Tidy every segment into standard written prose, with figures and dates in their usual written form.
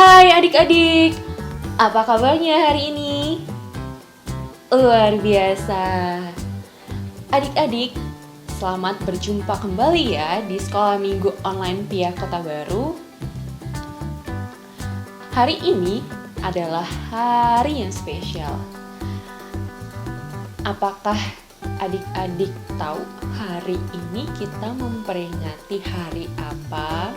Hai adik-adik, apa kabarnya hari ini? Luar biasa. Adik-adik, selamat berjumpa kembali ya di Sekolah Minggu Online Pia Kota Baru. Hari ini adalah hari yang spesial. Apakah adik-adik tahu hari ini kita memperingati hari apa?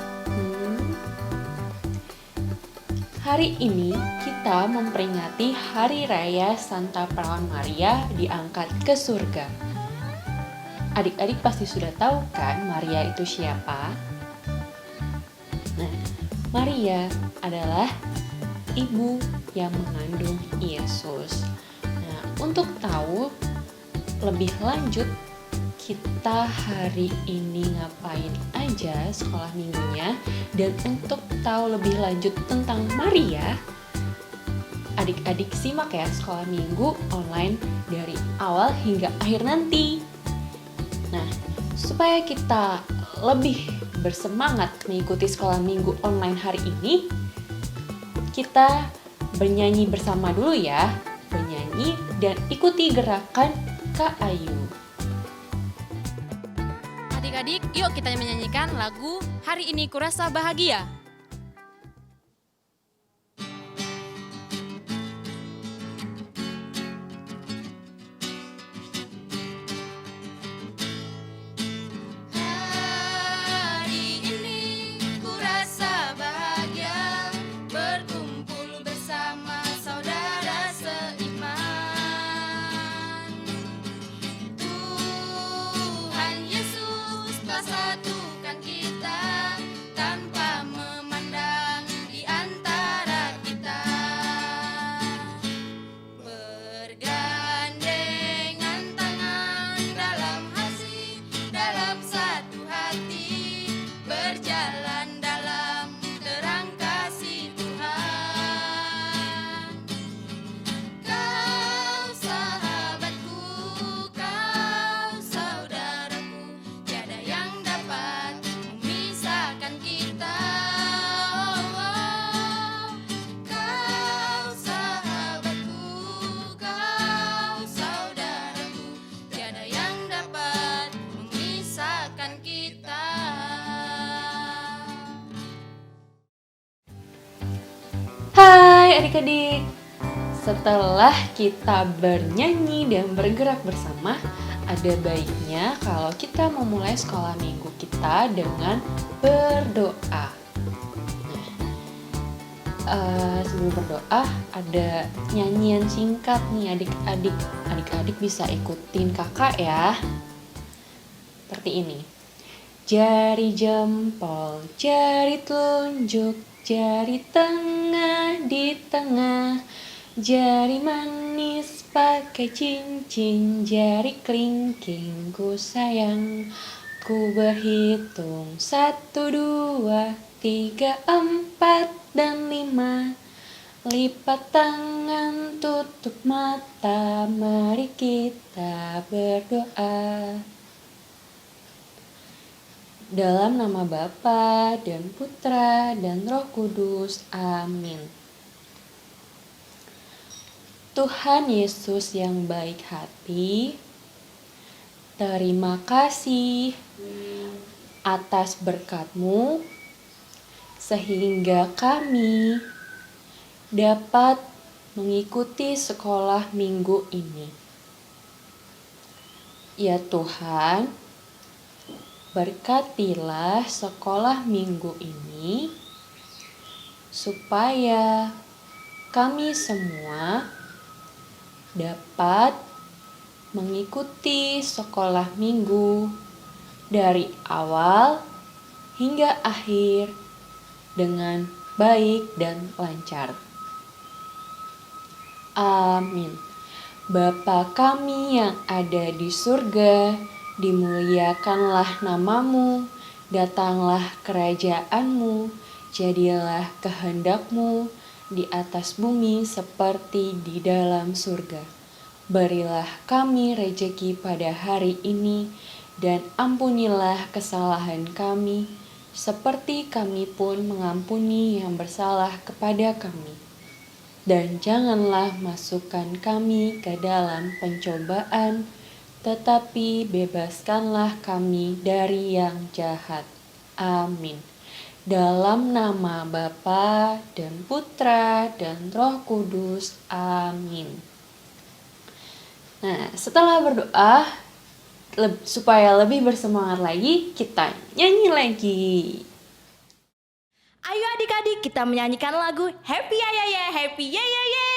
Hari ini kita memperingati Hari Raya Santa Perawan Maria diangkat ke surga. Adik-adik pasti sudah tahu kan Maria itu siapa? Nah, Maria adalah ibu yang mengandung Yesus. Nah, untuk tahu lebih lanjut kita hari ini ngapain aja sekolah minggunya, dan untuk tahu lebih lanjut tentang Maria, adik-adik simak ya sekolah minggu online dari awal hingga akhir nanti. Nah, supaya kita lebih bersemangat mengikuti sekolah minggu online hari ini, kita bernyanyi bersama dulu ya. Bernyanyi dan ikuti gerakan Kak Ayu. Adik-adik, yuk kita menyanyikan lagu Hari Ini Kurasa Bahagia. Hari ini kurasa bahagia, berkumpul bersama saudara seiman. Tuhan Yesus telah satukan kita tanpa memandang di antara kita. Bergandengan tangan dalam kasih, dalam satu hati, berjalan dalam terang kasih Tuhan. Kau sahabatku, kau saudaraku, tiada yang dapat memisahkan kita. Kau sahabatku, kau saudaraku, tiada yang dapat memisahkan kita. Hai adik-adik, setelah kita bernyanyi dan bergerak bersama, ada baiknya kalau kita memulai sekolah minggu kita dengan berdoa. Sebelum berdoa ada nyanyian singkat nih adik-adik. Adik-adik bisa ikutin kakak ya. Seperti ini. Jari jempol, jari telunjuk, jari tengah di tengah, jari manis pakai cincin, jari kelingking ku sayang. Ku berhitung 1, 2, 3, 4, dan 5. Lipat tangan, tutup mata, mari kita berdoa. Dalam nama Bapa dan Putra dan Roh Kudus. Amin. Tuhan Yesus yang baik hati, terima kasih atas berkat-Mu sehingga kami dapat mengikuti sekolah minggu ini. Ya Tuhan, berkatilah sekolah minggu ini supaya kami semua dapat mengikuti sekolah minggu dari awal hingga akhir dengan baik dan lancar. Amin. Bapa kami yang ada di surga, dimuliakanlah namamu, datanglah kerajaan-Mu, jadilah kehendak-Mu di atas bumi seperti di dalam surga. Berilah kami rejeki pada hari ini, dan ampunilah kesalahan kami, seperti kami pun mengampuni yang bersalah kepada kami. Dan janganlah masukkan kami ke dalam pencobaan, tetapi bebaskanlah kami dari yang jahat. Amin. Dalam nama Bapa dan Putra dan Roh Kudus. Amin. Nah, setelah berdoa, supaya lebih bersemangat lagi, kita nyanyi lagi. Ayo adik-adik, kita menyanyikan lagu Happy Ya Ya Ya, Happy Ya Ya Ya.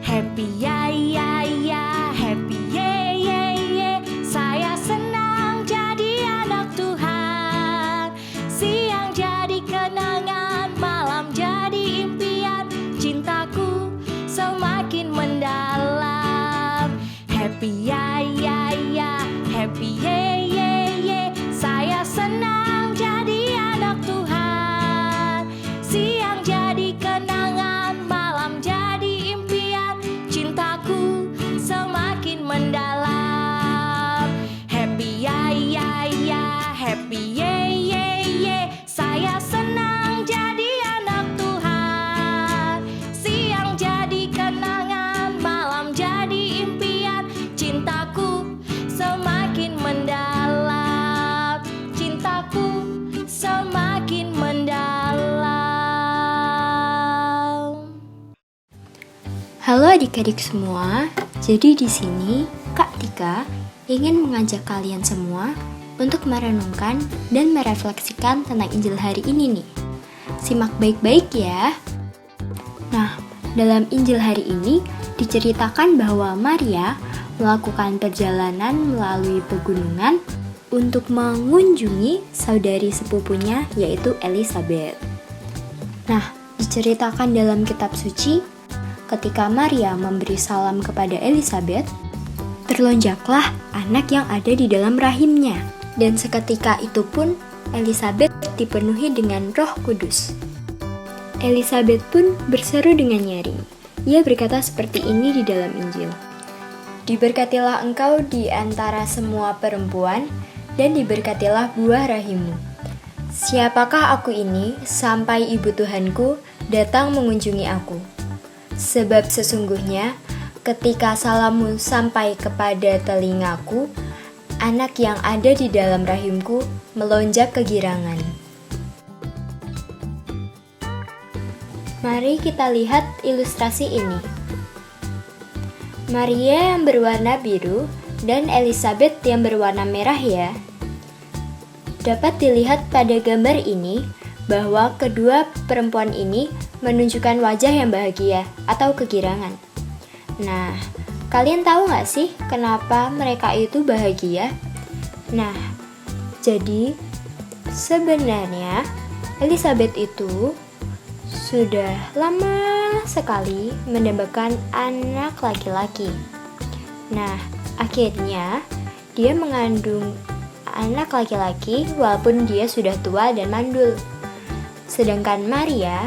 Happy Ya Ya Ya, Happy Ya Ya Ya. Saya senang jadi anak Tuhan. Siang jadi kenangan, malam jadi impian. Cintaku semakin mendalam. Happy Ya Ya Ya, Happy Ya Ya Ya. Saya senang jadi anak Tuhan. Siang jadi kenangan, malam jadi impian. Cintaku semakin mendalam. Happy Ya Ya Ya, Happy Ya Ya Ya. Saya senang jadi anak Tuhan. Siang jadi kenangan, malam jadi impian. Cintaku semakin mendalam. Cintaku semakin mendalam. Halo adik-adik semua. Jadi di sini Kak Tika ingin mengajak kalian semua untuk merenungkan dan merefleksikan tentang Injil hari ini nih. Simak baik-baik ya. Nah, dalam Injil hari ini diceritakan bahwa Maria melakukan perjalanan melalui pegunungan untuk mengunjungi saudari sepupunya yaitu Elisabeth. Nah, diceritakan dalam kitab suci, ketika Maria memberi salam kepada Elisabeth, terlonjaklah anak yang ada di dalam rahimnya. Dan seketika itu pun Elisabeth dipenuhi dengan Roh Kudus. Elisabeth pun berseru dengan nyaring. Ia berkata seperti ini di dalam Injil. Diberkatilah engkau di antara semua perempuan, dan diberkatilah buah rahimmu. Siapakah aku ini sampai ibu Tuhanku datang mengunjungi aku? Sebab sesungguhnya ketika salammu sampai kepada telingaku, anak yang ada di dalam rahimku melonjak kegirangan. Mari kita lihat ilustrasi ini. Maria yang berwarna biru dan Elisabeth yang berwarna merah ya. Dapat dilihat pada gambar ini bahwa kedua perempuan ini menunjukkan wajah yang bahagia atau kegirangan. Nah, kalian tahu nggak sih kenapa mereka itu bahagia? Nah, jadi sebenarnya Elisabeth itu sudah lama sekali mendambakan anak laki-laki. Nah, akhirnya dia mengandung anak laki-laki walaupun dia sudah tua dan mandul. Sedangkan Maria,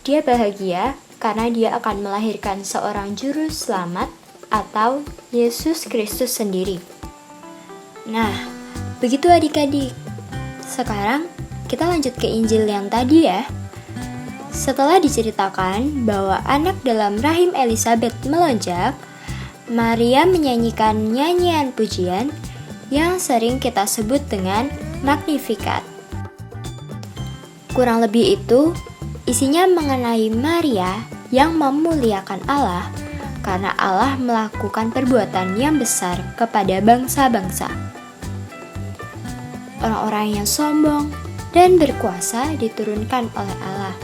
dia bahagia karena dia akan melahirkan seorang juru selamat atau Yesus Kristus sendiri. Nah, begitu adik-adik. Sekarang kita lanjut ke Injil yang tadi ya. Setelah diceritakan bahwa anak dalam rahim Elisabeth melonjak, Maria menyanyikan nyanyian pujian yang sering kita sebut dengan Magnificat. Kurang lebih itu, isinya mengenai Maria yang memuliakan Allah karena Allah melakukan perbuatan yang besar kepada bangsa-bangsa. Orang-orang yang sombong dan berkuasa diturunkan oleh Allah,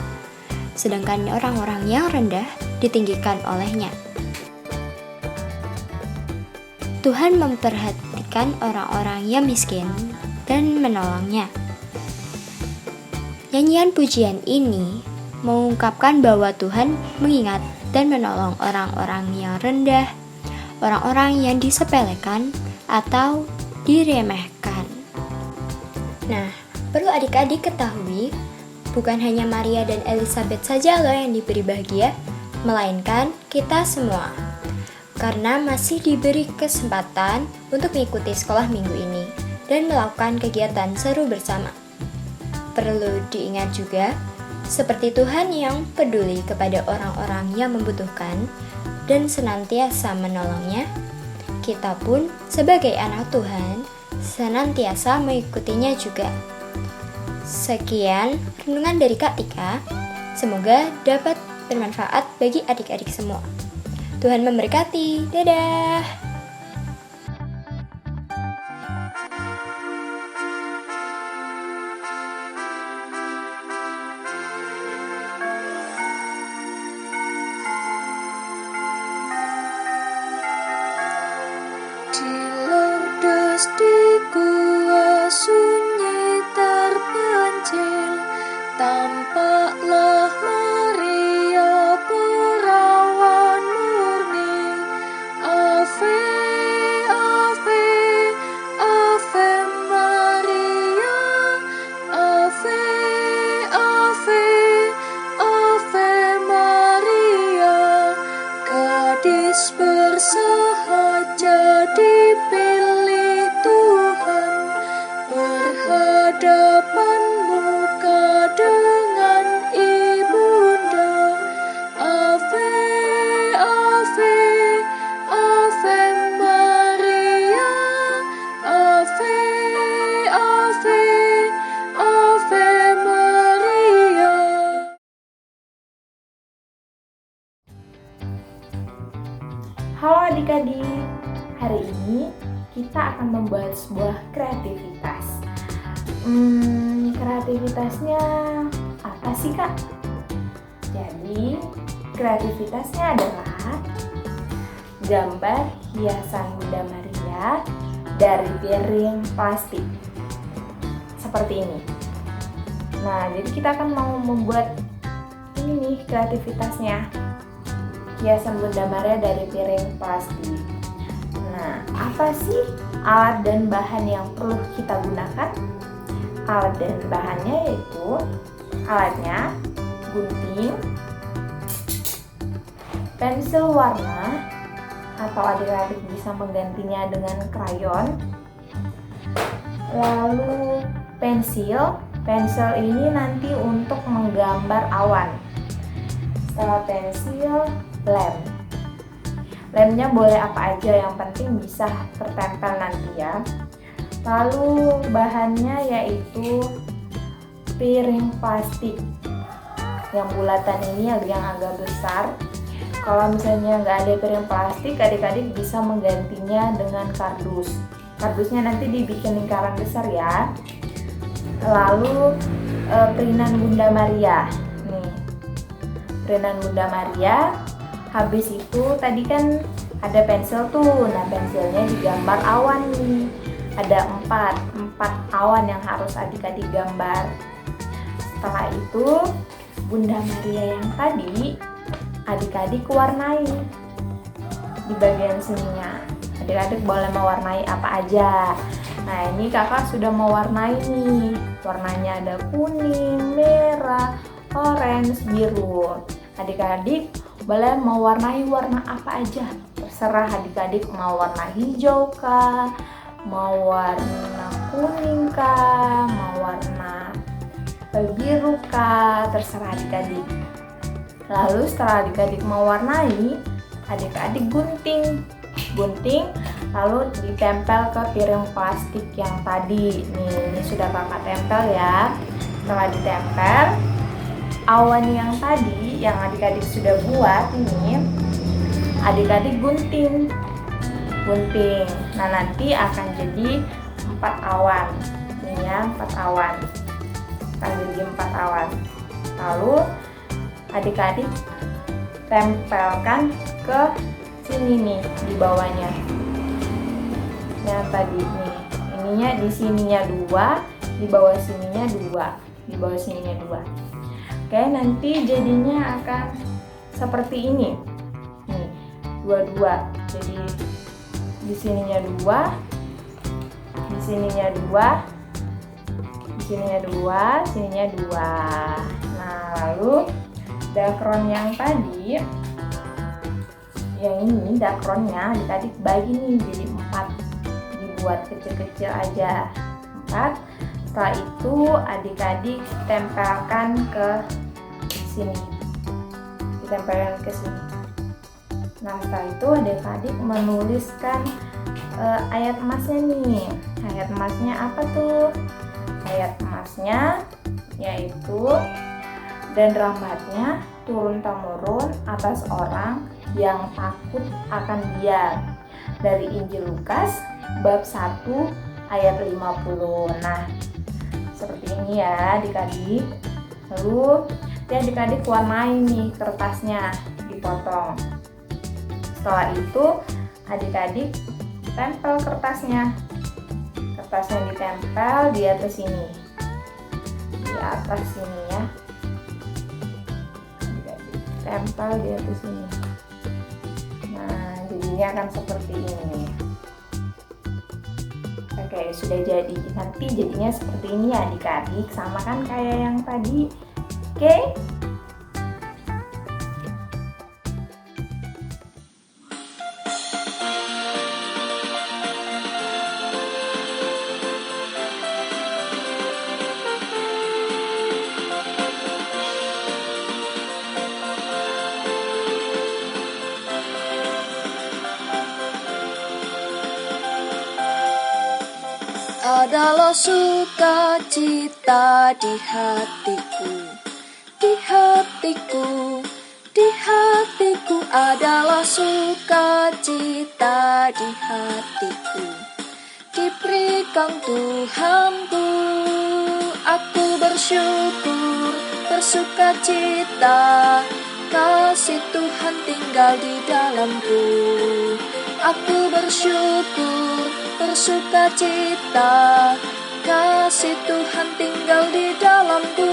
sedangkan orang-orang yang rendah ditinggikan olehnya. Tuhan memperhatikan orang-orang yang miskin dan menolongnya. Nyanyian pujian ini mengungkapkan bahwa Tuhan mengingat dan menolong orang-orang yang rendah, orang-orang yang disepelekan atau diremehkan. Nah, perlu adik-adik ketahui, bukan hanya Maria dan Elisabeth saja loh yang diberi bahagia, melainkan kita semua. karena masih diberi kesempatan untuk mengikuti sekolah minggu ini dan melakukan kegiatan seru bersama. Perlu diingat juga, seperti Tuhan yang peduli kepada orang-orang yang membutuhkan dan senantiasa menolongnya, kita pun sebagai anak Tuhan senantiasa mengikutinya juga. Sekian renungan dari Kak Tika, semoga dapat bermanfaat bagi adik-adik semua. Tuhan memberkati, dadah! Dilerdas di gua sunyi terpencil, tampaklah Maria perawan murni. Ave, Ave, Ave Maria, Ave, Ave, Ave Maria. Gadis bersahaja dipilih Tuhan, berhadapan muka dengan ibunda. Ave, Ave, Ave Maria, Ave, Ave, Ave Maria. Halo adik-adik, hari ini kita akan membuat sebuah kreativitas. Kreativitasnya apa sih Kak? Jadi kreativitasnya adalah gambar hiasan Bunda Maria dari piring plastik seperti ini. Nah, jadi kita akan mau membuat ini nih kreativitasnya, hiasan Bunda Maria dari piring plastik. Nah, apa sih alat dan bahan yang perlu kita gunakan? Alat dan bahannya yaitu alatnya gunting, pensil warna, atau adik-adik bisa menggantinya dengan krayon, lalu pensil. Pensil ini nanti untuk menggambar awan. Setelah pensil, lem. Lemnya boleh apa aja, yang penting bisa tertempel nanti ya. Lalu bahannya yaitu piring plastik yang bulatan ini yang agak besar. Kalau misalnya nggak ada piring plastik, adik-adik bisa menggantinya dengan kardus. Kardusnya nanti dibikin lingkaran besar ya. Lalu perinan Bunda Maria. Nih, perinan Bunda Maria. Habis itu tadi kan ada pensil tuh. Nah, pensilnya digambar awan nih. Ada empat awan yang harus adik-adik gambar. Setelah itu Bunda Maria yang tadi adik-adik warnai di bagian sininya. Adik-adik boleh mewarnai apa aja. Nah, ini kakak sudah mewarnai nih. Warnanya ada kuning, merah, orange, biru. Adik-adik boleh mewarnai warna apa aja. Terserah adik-adik mau warna hijau kah, mau warna kuning kah, mau warna biru kah, terserah adik-adik. Lalu setelah adik-adik mewarnai, adik-adik gunting, lalu ditempel ke piring plastik yang tadi. Nih, ini sudah kakak tempel ya. Setelah ditempel, awan yang tadi yang adik-adik sudah buat ini, adik-adik gunting. Nah, nanti akan jadi 4 awan. Nih ya, 4 awan. Akan jadi 4 awan. Lalu adik-adik tempelkan ke sini nih di bawahnya. Yang tadi nih, ininya di sininya 2, di bawah sininya 2, di bawah sininya 2. Oke, nanti jadinya akan seperti ini. Nih, 2-2. Jadi di sininya 2, di sininya 2, di sininya 2, sininya 2. Nah, lalu dakron yang tadi Yang ini dakronnya adik-adik bagi nih jadi 4, dibuat kecil-kecil aja 4. Setelah itu adik-adik tempelkan ke sini, ditempelkan ke sini. Nah setelah itu adik-adik menuliskan ayat emasnya nih. Ayat emasnya apa tuh? Ayat emasnya yaitu, dan rahmatnya turun-temurun atas orang yang takut akan Dia. Dari Injil Lukas bab 1 ayat 50. Nah, seperti ini ya adik-adik. Lalu adik-adik warnai nih kertasnya, dipotong. Setelah itu adik-adik tempel kertasnya. Kertasnya ditempel di atas sini. Di atas sini ya. Adik-adik tempel di atas sini. Nah, jadinya akan seperti ini. Oke, sudah jadi. Nanti jadinya seperti ini ya adik-adik, sama kan kayak yang tadi. Oke? Adalah sukacita di hatiku, di hatiku, di hatiku adalah sukacita di hatiku. Diberikan Tuhanku, aku bersyukur, bersukacita, kasih Tuhan tinggal di dalamku. Aku bersyukur, bersukacita, kasih Tuhan tinggal di dalamku.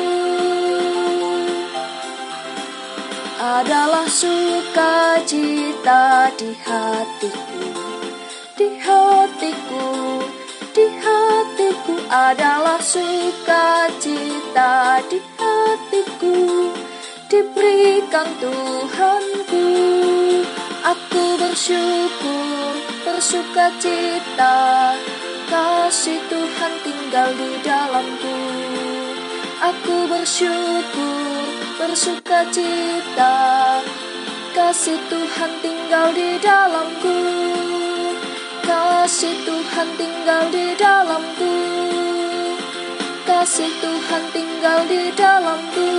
Adalah sukacita di hatiku, di hatiku, di hatiku adalah sukacita di hatiku. Diberikan Tuhanku, aku bersyukur, bersukacita, kasih Tuhan tinggal di dalamku. Aku bersyukur, bersukacita, kasih Tuhan tinggal di dalamku. Kasih Tuhan tinggal di dalamku. Kasih Tuhan tinggal di dalamku.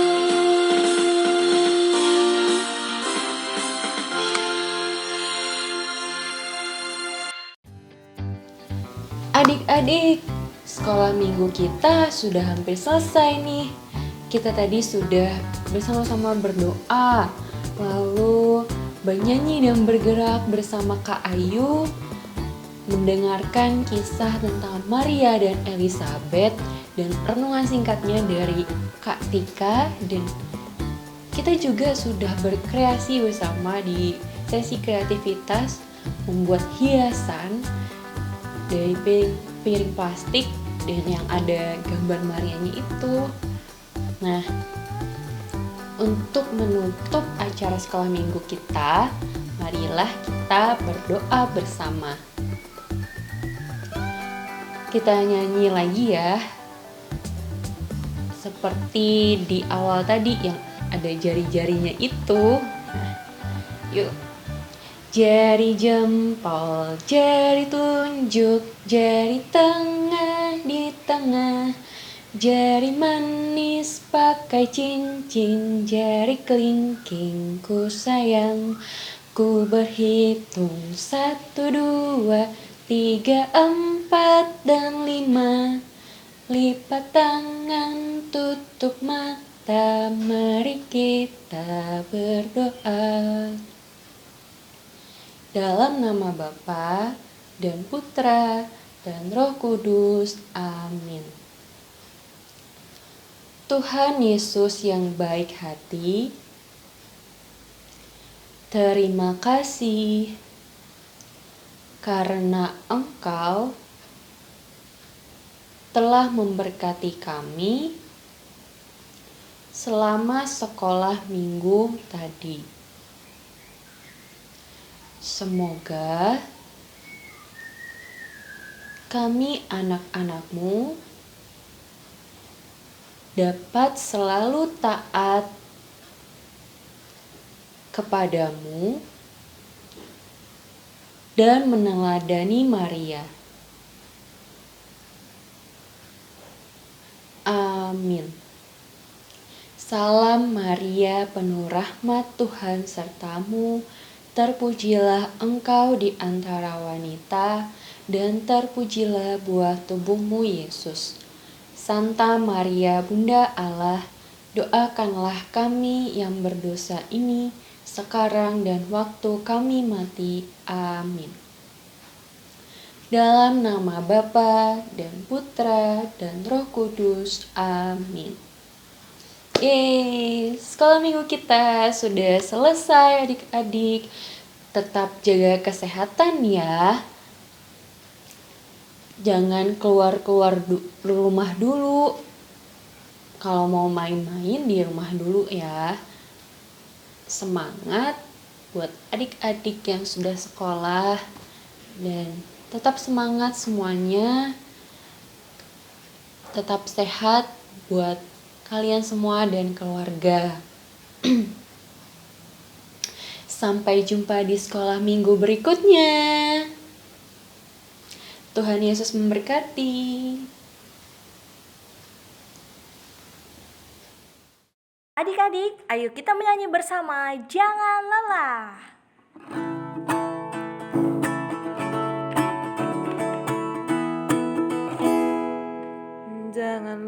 Adik-adik, sekolah minggu kita sudah hampir selesai nih. Kita tadi sudah bersama-sama berdoa, lalu bernyanyi dan bergerak bersama Kak Ayu, mendengarkan kisah tentang Maria dan Elizabeth, dan renungan singkatnya dari Kak Tika, dan kita juga sudah berkreasi bersama di sesi kreativitas membuat hiasan dari piring plastik dan yang ada gambar Marianya itu. Nah, untuk menutup acara sekolah minggu kita, marilah kita berdoa bersama. Kita nyanyi lagi ya, seperti di awal tadi yang ada jari-jarinya itu. Nah, yuk. Jari jempol, jari tunjuk, jari tengah di tengah, jari manis pakai cincin, jari kelingking ku sayang. Ku berhitung 1, 2, 3, 4, dan 5. Lipat tangan, tutup mata, mari kita berdoa. Dalam nama Bapa dan Putra dan Roh Kudus. Amin. Tuhan Yesus yang baik hati, terima kasih karena Engkau telah memberkati kami selama sekolah minggu tadi. Semoga kami anak-anakmu dapat selalu taat kepadamu dan meneladani Maria. Amin. Salam Maria, penuh rahmat Tuhan sertamu, terpujilah engkau di antara wanita, dan terpujilah buah tubuhmu Yesus. Santa Maria Bunda Allah, doakanlah kami yang berdosa ini, sekarang dan waktu kami mati. Amin. Dalam nama Bapa dan Putra dan Roh Kudus. Amin. Sekolah minggu kita sudah selesai adik-adik. Tetap jaga kesehatan ya. Jangan keluar-keluar rumah dulu. Kalau mau main-main di rumah dulu ya. Semangat buat adik-adik yang sudah sekolah. Dan tetap semangat semuanya. Tetap sehat buat kalian semua dan keluarga. Sampai jumpa di sekolah minggu berikutnya. Tuhan Yesus memberkati. Adik-adik, ayo kita menyanyi bersama Jangan Lelah. Jangan